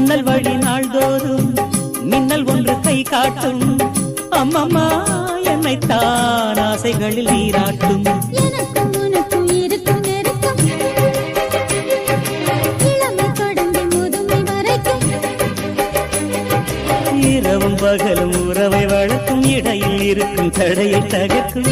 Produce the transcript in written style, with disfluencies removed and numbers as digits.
ஜன்னல் வழி நாள்தோறும் மின்னல் ஒன்று கை காட்டும். அம்மம்மா என்னைத்தான் ஆசைகளில் நீராட்டும். இரவும் பகலும் உறவை வளர்க்கும், இடையில் இருக்கும் தடையை தகர்க்கும்.